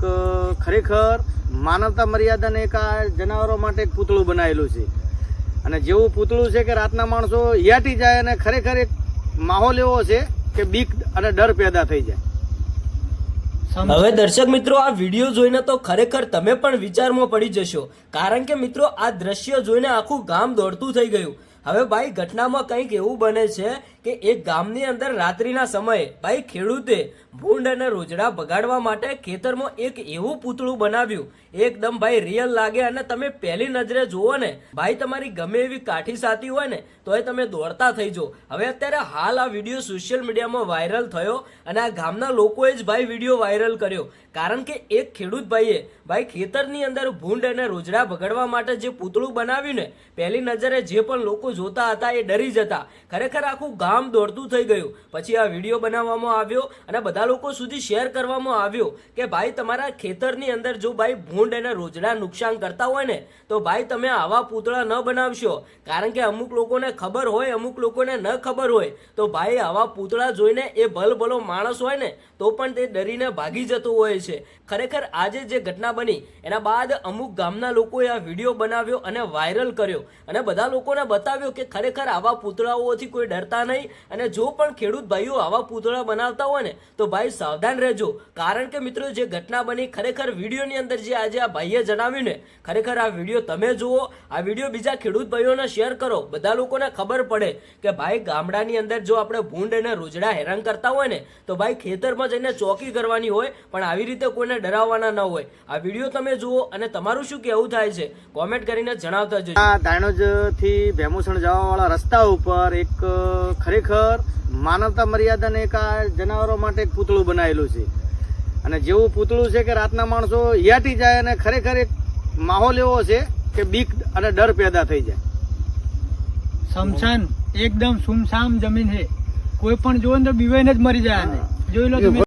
ખરેખર માનવતા મર્યાદાને એક આ જનાવરો માટે એક પૂતળું બનાવેલું છે અને જેવું પૂતળું છે કે રાતના માણસો યાટી જાય અને ખરેખર એક માહોલ એવો છે કે બીક અને ડર પેદા થઈ જાય। હવે દર્શક મિત્રો, આ વિડીયો જોઈને તો ખરેખર તમે પણ વિચારમાં પડી જશો, કારણ કે મિત્રો આ દ્રશ્ય જોઈને આખું ગામ દોડતું થઈ ગયું। હવે ભાઈ ઘટનામાં કંઈક એવું બને છે કે એક ગામની અંદર રાત્રિના સમયે ભાઈ ખેડૂતે ભૂંડ અને રોજડા બગાડવા માટે ખેતરમાં એક એવું પૂતળું બનાવ્યું, એકદમ ભાઈ રિયલ લાગે અને તમે પહેલી નજરે જુઓ ને ભાઈ તમારી ગમે એવી કાઠી સાથી હોય ને તોય તમે દોડતા થઈ જાઓ। હવે અત્યારે હાલ આ વિડીયો સોશિયલ મીડિયામાં વાયરલ થયો અને આ ગામના લોકોએ જ ભાઈ વિડીયો વાયરલ કર્યો, કારણ કે એક ખેડૂત ભાઈએ ભાઈ ખેતરની અંદર ભૂંડ અને રોજડા બગાડવા માટે જે પૂતળું બનાવ્યું ને પહેલી નજરે જે પણ લોકો જોતા હતા એ ડરી જતા, ખરેખર આખું ગામ દોડતું થઈ ગયું। પછી આ વિડીયો બનાવવામાં આવ્યો અને બધા લોકો સુધી શેર કરવામાં આવ્યો કે ભાઈ તમારા ખેતરની અંદર જો ભાઈ ભૂંડ અને રોજડા નુકસાન કરતા હોય ને તો ભાઈ તમે આવા પૂતળા ન બનાવશો, કારણ કે અમુક લોકોને ખબર હોય, અમુક લોકોને ન ખબર હોય તો ભાઈ આવા પૂતળા જોઈને એ ભલભલો માણસ હોય ને તો પણ તે ડરીને ભાગી જતો હોય છે। ખરેખર આજે જે ઘટના બની એના બાદ અમુક ગામના લોકોએ આ વિડીયો બનાવ્યો અને વાયરલ કર્યો અને બધા લોકોને બતાવ્યો કે ખરેખર આવા પૂતળાઓથી કોઈ ડરતા નહીં અને જો પણ ખેડૂત ભાઈઓ આવા પૂતળા બનાવતા હોય ને તો ભાઈ સાવધાન રહેજો, કારણ કે મિત્રો જે ઘટના બની ખરેખર વિડીયોની અંદર જે આજે આ ભાઈએ જણાવ્યું ને ખરેખર આ વિડીયો તમે જુઓ, આ વિડીયો બીજા ખેડૂત ભાઈઓને શેર કરો, બધા લોકોને ખબર પડે કે ભાઈ ગામડાની અંદર જો આપણે ભૂંડ અને રોજડા હેરાન કરતા હોય ને તો ભાઈ ખેતરમાં જઈને ચોકી કરવાની હોય પણ આવી રીતે કોઈને ડરાવવાના ન હોય। આ વિડીયો તમે જુઓ અને તમારું શું કહેવું થાય છે કોમેન્ટ કરીને જણાવતા જજો। આ ધાણોજ થી ભેમુસણ જવા વાળા રસ્તા ઉપર એક ખરેખર માનવતા મર્યાદાને એક આ જનાવરો માટે એક પૂતળું બનાવેલું છે અને જેવું પૂતળું છે કે રાતના માણસો યાટી જાય અને ખરેખર એક માહોલ એવો છે કે બીક અને ડર પેદા થઈ જાય। શમશાન એકદમ સુમસામ જમીન છે, કોઈ પણ જોવે તો બીવાઈને જ મરી જાય, જોઈ લો તમે।